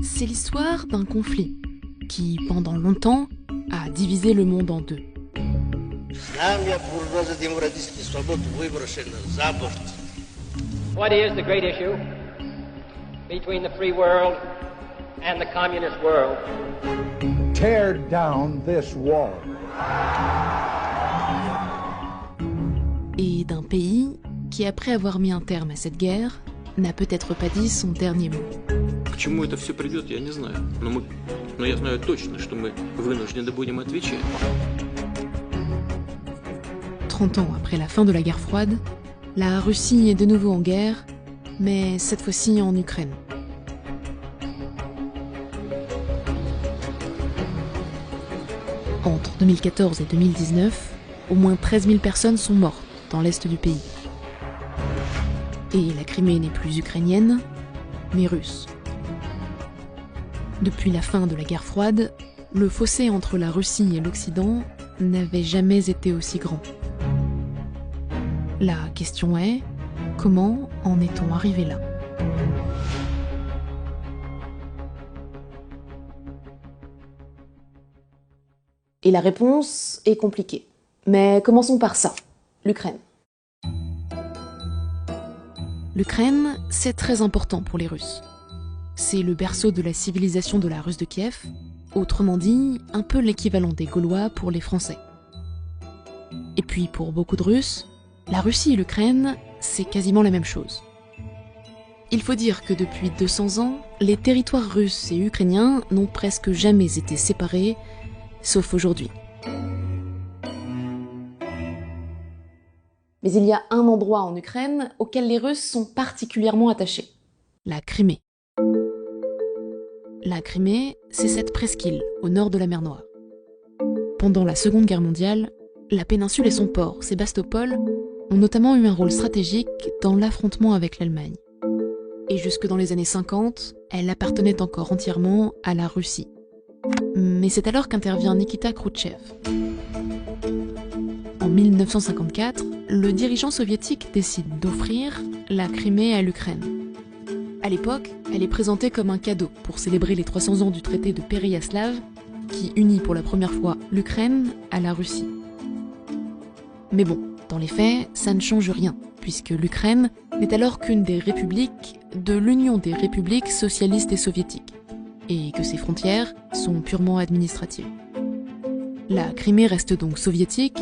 c'est l'histoire d'un conflit qui, pendant longtemps, a divisé le monde en deux. What is the great issue between the free world and the communist world? Tear down this wall. Et d'un pays qui, après avoir mis un terme à cette guerre, n'a peut-être pas dit son dernier mot. К чему это все придет, я не знаю. Но я знаю точно, что мы вынуждены будем отвечать. 30 ans après la fin de la guerre froide, la Russie est de nouveau en guerre, mais cette fois-ci en Ukraine. Entre 2014 et 2019, au moins 13 000 personnes sont mortes dans l'est du pays. Et la Crimée n'est plus ukrainienne, mais russe. Depuis la fin de la guerre froide, le fossé entre la Russie et l'Occident n'avait jamais été aussi grand. La question est, comment en est-on arrivé là ? Et la réponse est compliquée. Mais commençons par ça, l'Ukraine. L'Ukraine, c'est très important pour les Russes. C'est le berceau de la civilisation de la Russe de Kiev, autrement dit, un peu l'équivalent des Gaulois pour les Français. Et puis pour beaucoup de Russes, la Russie et l'Ukraine, c'est quasiment la même chose. Il faut dire que depuis 200 ans, les territoires russes et ukrainiens n'ont presque jamais été séparés, sauf aujourd'hui. Mais il y a un endroit en Ukraine auquel les Russes sont particulièrement attachés. La Crimée. La Crimée, c'est cette presqu'île au nord de la mer Noire. Pendant la Seconde Guerre mondiale, la péninsule et son port, Sébastopol, ont notamment eu un rôle stratégique dans l'affrontement avec l'Allemagne. Et jusque dans les années 50, elle appartenait encore entièrement à la Russie. Mais c'est alors qu'intervient Nikita Khrouchtchev. En 1954, le dirigeant soviétique décide d'offrir la Crimée à l'Ukraine. À l'époque, elle est présentée comme un cadeau pour célébrer les 300 ans du traité de Péréaslav, qui unit pour la première fois l'Ukraine à la Russie. Mais bon, dans les faits, ça ne change rien, puisque l'Ukraine n'est alors qu'une des républiques de l'Union des républiques socialistes et soviétiques, et que ses frontières sont purement administratives. La Crimée reste donc soviétique,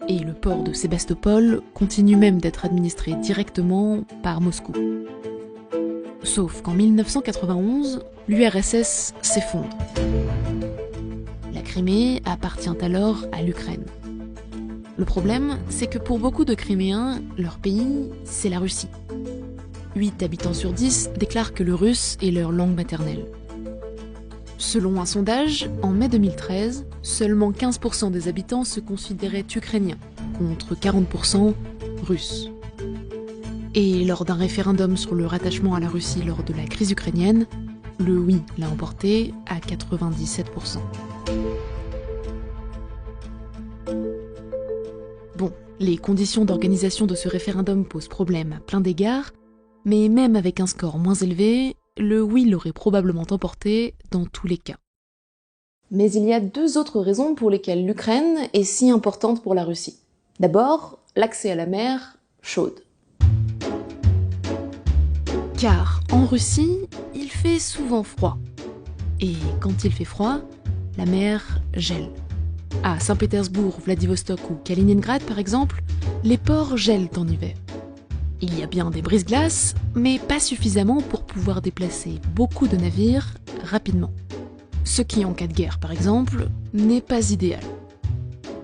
et le port de Sébastopol continue même d'être administré directement par Moscou. Sauf qu'en 1991, l'URSS s'effondre. La Crimée appartient alors à l'Ukraine. Le problème, c'est que pour beaucoup de Criméens, leur pays, c'est la Russie. 8 habitants sur 10 déclarent que le russe est leur langue maternelle. Selon un sondage, en mai 2013, seulement 15% des habitants se considéraient ukrainiens, contre 40% russes. Et lors d'un référendum sur le rattachement à la Russie lors de la crise ukrainienne, le oui l'a emporté à 97%. Bon, les conditions d'organisation de ce référendum posent problème à plein d'égards, mais même avec un score moins élevé, le oui l'aurait probablement emporté dans tous les cas. Mais il y a 2 autres raisons pour lesquelles l'Ukraine est si importante pour la Russie. D'abord, l'accès à la mer chaude. Car en Russie, il fait souvent froid. Et quand il fait froid, la mer gèle. À Saint-Pétersbourg, Vladivostok ou Kaliningrad par exemple, les ports gèlent en hiver. Il y a bien des brise-glaces, mais pas suffisamment pour pouvoir déplacer beaucoup de navires rapidement. Ce qui, en cas de guerre par exemple, n'est pas idéal.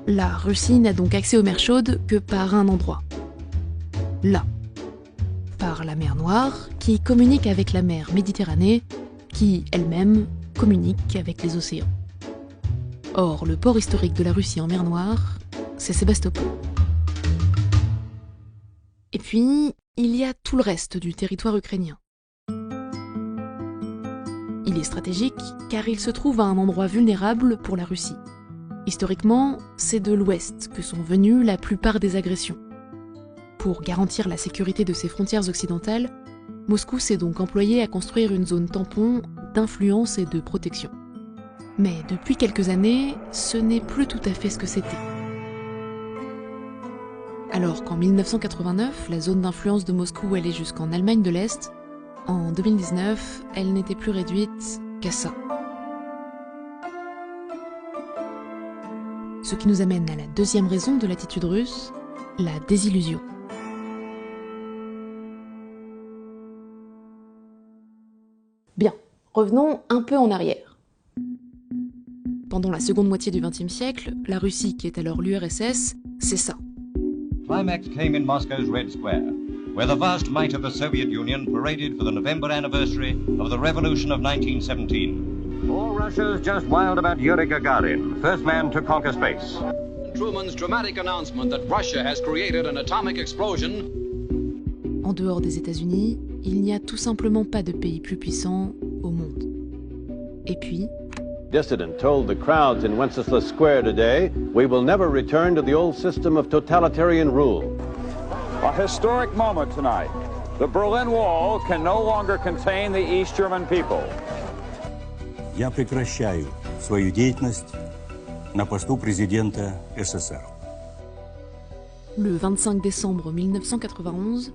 La Russie n'a donc accès aux mers chaudes que par un endroit. Là. Par la mer Noire, qui communique avec la mer Méditerranée, qui, elle-même, communique avec les océans. Or, le port historique de la Russie en mer Noire, c'est Sébastopol. Et puis, il y a tout le reste du territoire ukrainien. Il est stratégique car il se trouve à un endroit vulnérable pour la Russie. Historiquement, c'est de l'ouest que sont venues la plupart des agressions. Pour garantir la sécurité de ses frontières occidentales, Moscou s'est donc employé à construire une zone tampon d'influence et de protection. Mais depuis quelques années, ce n'est plus tout à fait ce que c'était. Alors qu'en 1989, la zone d'influence de Moscou allait jusqu'en Allemagne de l'Est, en 2019, elle n'était plus réduite qu'à ça. Ce qui nous amène à la deuxième raison de l'attitude russe, la désillusion. Bien, revenons un peu en arrière. Pendant la seconde moitié du XXe siècle, la Russie, qui est alors l'URSS, c'est ça. Climax came in Moscow's Red Square, where the vast might of the Soviet Union paraded for the November anniversary of the revolution of 1917. All Russia's just wild about Yuri Gagarin, first man to conquer space. Truman's dramatic announcement that Russia has created an atomic explosion. En dehors des États-Unis, il n'y a tout simplement pas de pays plus puissant au monde. Et puis, Dissident told the crowds in Wenceslas Square today, "We will never return to the old system of totalitarian rule." A historic moment tonight. The Berlin Wall can no longer contain the East German people. Я прекращаю свою деятельность на посту президента СССР. Le 25 décembre 1991,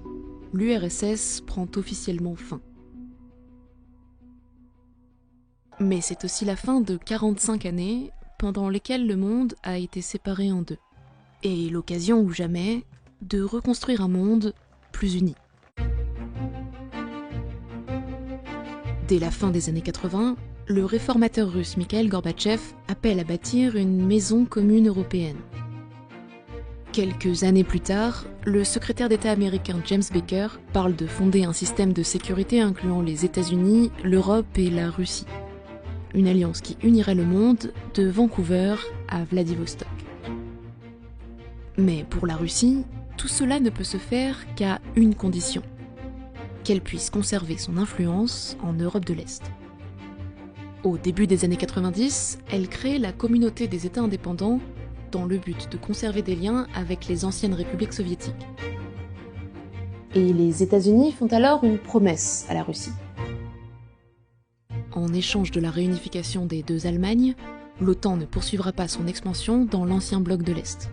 l'URSS prend officiellement fin. Mais c'est aussi la fin de 45 années pendant lesquelles le monde a été séparé en deux. Et l'occasion ou jamais de reconstruire un monde plus uni. Dès la fin des années 80, le réformateur russe Mikhail Gorbatchev appelle à bâtir une maison commune européenne. Quelques années plus tard, le secrétaire d'État américain James Baker parle de fonder un système de sécurité incluant les États-Unis, l'Europe et la Russie. Une alliance qui unirait le monde de Vancouver à Vladivostok. Mais pour la Russie, tout cela ne peut se faire qu'à une condition. Qu'elle puisse conserver son influence en Europe de l'Est. Au début des années 90, elle crée la Communauté des États indépendants dans le but de conserver des liens avec les anciennes républiques soviétiques. Et les États-Unis font alors une promesse à la Russie. En échange de la réunification des deux Allemagnes, l'OTAN ne poursuivra pas son expansion dans l'ancien bloc de l'Est.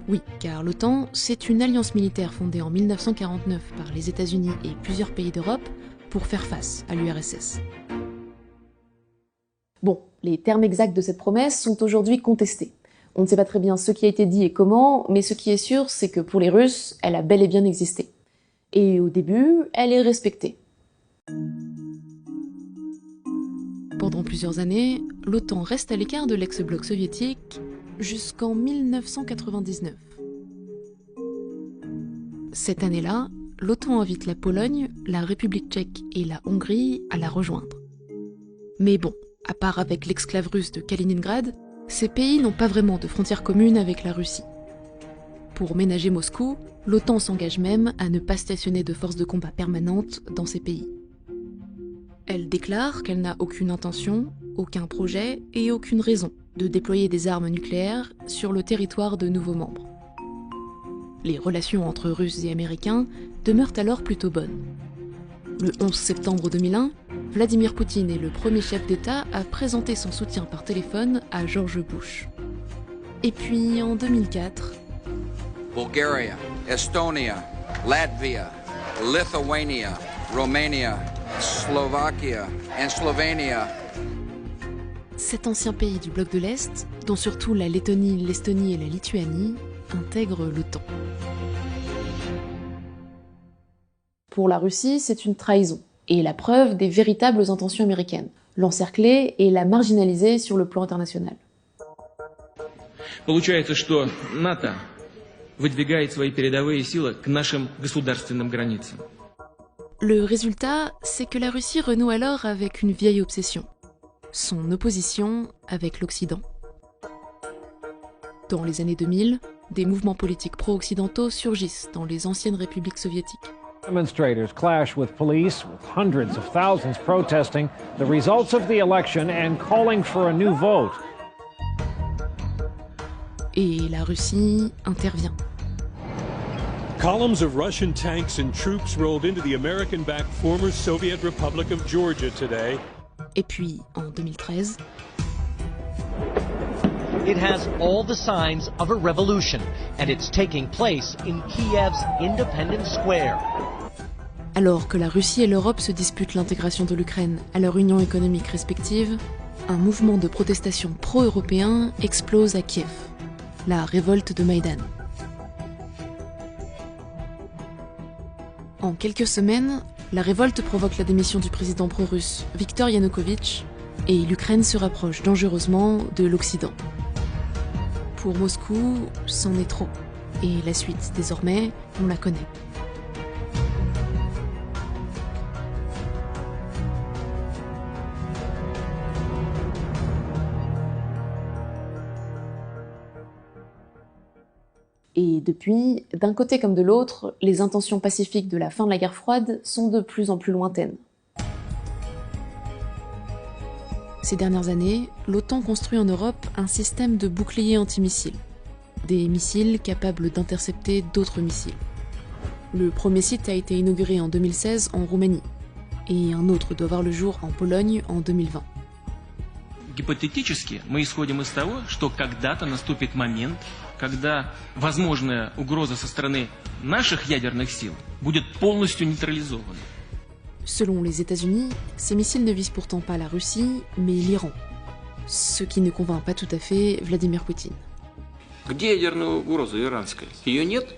Oui, car l'OTAN, c'est une alliance militaire fondée en 1949 par les États-Unis et plusieurs pays d'Europe pour faire face à l'URSS. Bon, les termes exacts de cette promesse sont aujourd'hui contestés. On ne sait pas très bien ce qui a été dit et comment, mais ce qui est sûr, c'est que pour les Russes, elle a bel et bien existé. Et au début, elle est respectée. Pendant plusieurs années, l'OTAN reste à l'écart de l'ex-bloc soviétique jusqu'en 1999. Cette année-là, l'OTAN invite la Pologne, la République tchèque et la Hongrie à la rejoindre. Mais bon, à part avec l'exclave russe de Kaliningrad, ces pays n'ont pas vraiment de frontières communes avec la Russie. Pour ménager Moscou, l'OTAN s'engage même à ne pas stationner de forces de combat permanentes dans ces pays. Elle déclare qu'elle n'a aucune intention, aucun projet et aucune raison de déployer des armes nucléaires sur le territoire de nouveaux membres. Les relations entre Russes et Américains demeurent alors plutôt bonnes. Le 11 septembre 2001, Vladimir Poutine est le premier chef d'État à présenter son soutien par téléphone à George Bush. Et puis en 2004... Bulgaria, Estonia, Latvia, Lithuania, Romania, Slovakia and Slovenia. Cet ancien pays du bloc de l'Est, dont surtout la Lettonie, l'Estonie et la Lituanie, intègre l'OTAN. Pour la Russie, c'est une trahison, et la preuve des véritables intentions américaines, l'encercler et la marginaliser sur le plan international. Получается, что НАТО выдвигает свои передовые силы к нашим государственным границам. Le résultat, c'est que la Russie renoue alors avec une vieille obsession, son opposition avec l'Occident. Dans les années 2000, des mouvements politiques pro-occidentaux surgissent dans les anciennes républiques soviétiques. Demonstrators clash with police, with hundreds of thousands protesting the results of the election and calling for a new vote. Et la Russie intervient. Columns of Russian tanks and troops rolled into the American-backed former Soviet Republic of Georgia today. Et puis, en 2013... It has all the signs of a revolution, and it's taking place in Kiev's Independence Square. Alors que la Russie et l'Europe se disputent l'intégration de l'Ukraine à leur union économique respective, un mouvement de protestation pro-européen explose à Kiev, la révolte de Maïdan. En quelques semaines, la révolte provoque la démission du président pro-russe Viktor Yanukovych et l'Ukraine se rapproche dangereusement de l'Occident. Pour Moscou, c'en est trop. Et la suite, désormais, on la connaît. Et depuis, d'un côté comme de l'autre, les intentions pacifiques de la fin de la guerre froide sont de plus en plus lointaines. Ces dernières années, l'OTAN construit en Europe un système de boucliers antimissiles. Des missiles capables d'intercepter d'autres missiles. Le premier site a été inauguré en 2016 en Roumanie, et un autre doit voir le jour en Pologne en 2020. Гипотетически мы исходим из того, что когда-то наступит момент, когда возможная угроза со стороны наших ядерных сил будет полностью нейтрализована. Selon les États-Unis, ces missiles ne visent pourtant pas la Russie, mais l'Iran. Ce qui ne convainc pas tout à fait Vladimir Poutine. Где ядерная угроза иранская? Ее нет?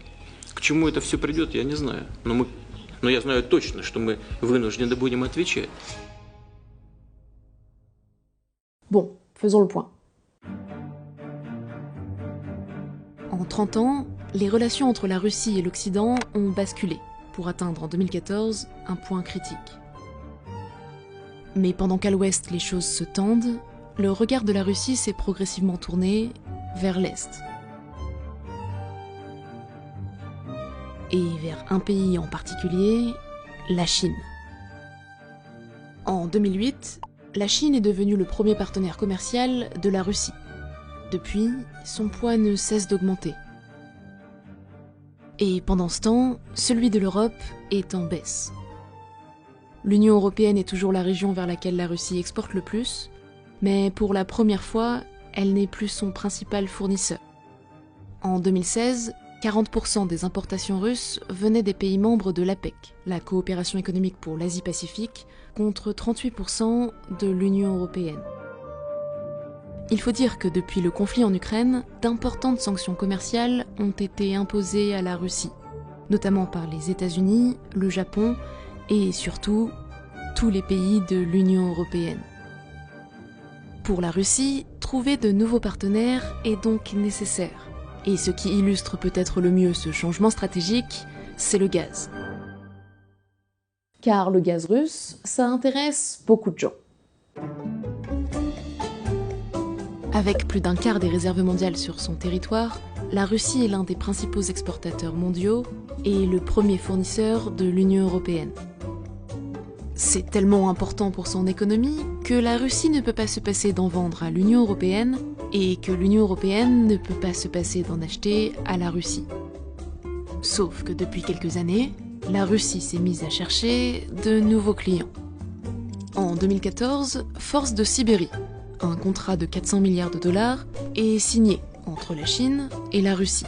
К чему это все придет, я не знаю. Но я знаю точно, что мы вынуждены будем отвечать. Bon, faisons le point. En 30 ans, les relations entre la Russie et l'Occident ont basculé, pour atteindre en 2014 un point critique. Mais pendant qu'à l'ouest les choses se tendent, le regard de la Russie s'est progressivement tourné vers l'est. Et vers un pays en particulier, la Chine. En 2008, la Chine est devenue le premier partenaire commercial de la Russie. Depuis, son poids ne cesse d'augmenter. Et pendant ce temps, celui de l'Europe est en baisse. L'Union européenne est toujours la région vers laquelle la Russie exporte le plus, mais pour la première fois, elle n'est plus son principal fournisseur. En 2016, 40% des importations russes venaient des pays membres de l'APEC, la coopération économique pour l'Asie-Pacifique, contre 38% de l'Union européenne. Il faut dire que depuis le conflit en Ukraine, d'importantes sanctions commerciales ont été imposées à la Russie, notamment par les États-Unis, le Japon et surtout tous les pays de l'Union européenne. Pour la Russie, trouver de nouveaux partenaires est donc nécessaire. Et ce qui illustre peut-être le mieux ce changement stratégique, c'est le gaz. Car le gaz russe, ça intéresse beaucoup de gens. Avec plus d'un quart des réserves mondiales sur son territoire, la Russie est l'un des principaux exportateurs mondiaux et le premier fournisseur de l'Union européenne. C'est tellement important pour son économie que la Russie ne peut pas se passer d'en vendre à l'Union européenne et que l'Union européenne ne peut pas se passer d'en acheter à la Russie. Sauf que depuis quelques années, la Russie s'est mise à chercher de nouveaux clients. En 2014, Force de Sibérie, un contrat de 400 milliards de dollars, est signé entre la Chine et la Russie.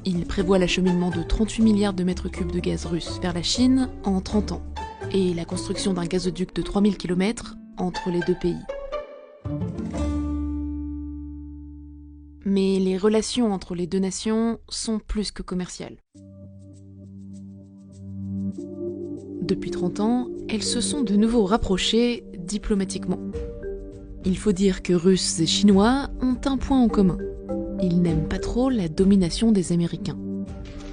Il prévoit l'acheminement de 38 milliards de mètres cubes de gaz russe vers la Chine en 30 ans, et la construction d'un gazoduc de 3000 km entre les deux pays. Mais les relations entre les deux nations sont plus que commerciales. Depuis 30 ans, elles se sont de nouveau rapprochées diplomatiquement. Il faut dire que Russes et Chinois ont un point en commun. Ils n'aiment pas trop la domination des Américains.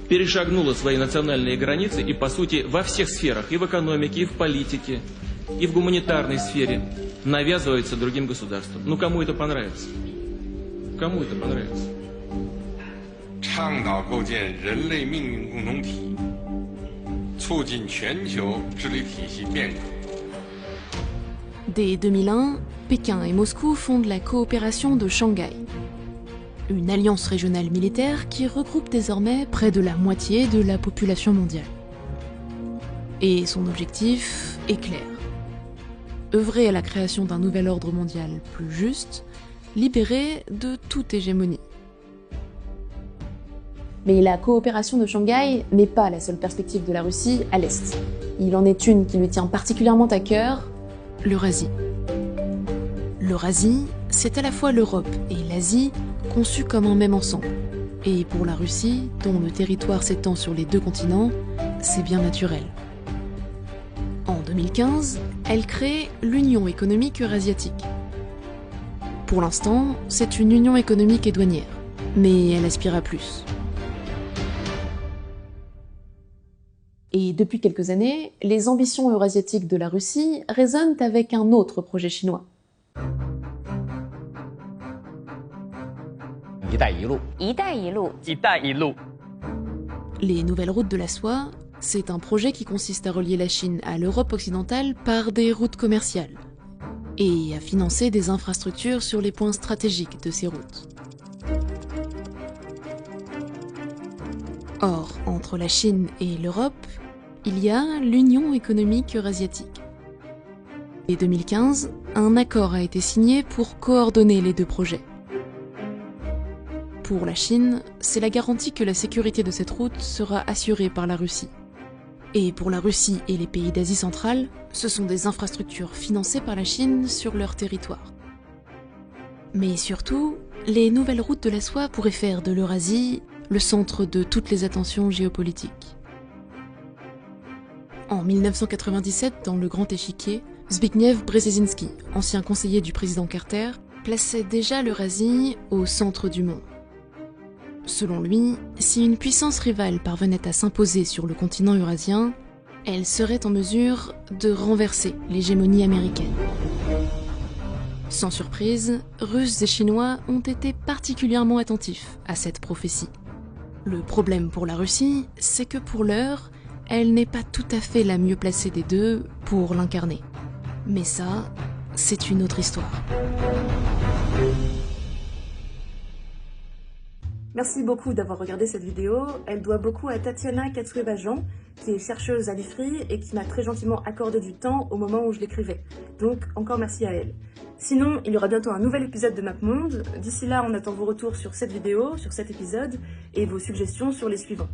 Перешагнула свои национальные границы и, по сути, во всех сферах, и в экономике, и в политике, и в гуманитарной сфере, навязывается другим государствам. Ну, кому это понравится? Кому это понравится? 倡导构建人类命运共同体，促进全球治理体系变革。 Dès 2001, Pékin et Moscou fondent la coopération de Shanghai. Une alliance régionale militaire qui regroupe désormais près de la moitié de la population mondiale. Et son objectif est clair. Œuvrer à la création d'un nouvel ordre mondial plus juste, libéré de toute hégémonie. Mais la coopération de Shanghai n'est pas la seule perspective de la Russie à l'Est. Il en est une qui lui tient particulièrement à cœur, l'Eurasie. L'Eurasie, c'est à la fois l'Europe et l'Asie conçues comme un même ensemble. Et pour la Russie, dont le territoire s'étend sur les deux continents, c'est bien naturel. En 2015, elle crée l'Union économique eurasiatique. Pour l'instant, c'est une union économique et douanière, mais elle aspire à plus. Et depuis quelques années, les ambitions eurasiatiques de la Russie résonnent avec un autre projet chinois. Les nouvelles routes de la soie, c'est un projet qui consiste à relier la Chine à l'Europe occidentale par des routes commerciales et à financer des infrastructures sur les points stratégiques de ces routes. Or, entre la Chine et l'Europe, il y a l'Union économique eurasiatique. En 2015, un accord a été signé pour coordonner les deux projets. Pour la Chine, c'est la garantie que la sécurité de cette route sera assurée par la Russie. Et pour la Russie et les pays d'Asie centrale, ce sont des infrastructures financées par la Chine sur leur territoire. Mais surtout, les nouvelles routes de la soie pourraient faire de l'Eurasie le centre de toutes les attentions géopolitiques. En 1997, dans le Grand Échiquier, Zbigniew Brzezinski, ancien conseiller du président Carter, plaçait déjà l'Eurasie au centre du monde. Selon lui, si une puissance rivale parvenait à s'imposer sur le continent eurasien, elle serait en mesure de renverser l'hégémonie américaine. Sans surprise, Russes et Chinois ont été particulièrement attentifs à cette prophétie. Le problème pour la Russie, c'est que pour l'heure, elle n'est pas tout à fait la mieux placée des deux pour l'incarner. Mais ça, c'est une autre histoire. Merci beaucoup d'avoir regardé cette vidéo. Elle doit beaucoup à Tatiana Katsuebajan, qui est chercheuse à l'IFRI et qui m'a très gentiment accordé du temps au moment où je l'écrivais. Donc, encore merci à elle. Sinon, il y aura bientôt un nouvel épisode de MapMonde. D'ici là, on attend vos retours sur cette vidéo, sur cet épisode, et vos suggestions sur les suivants.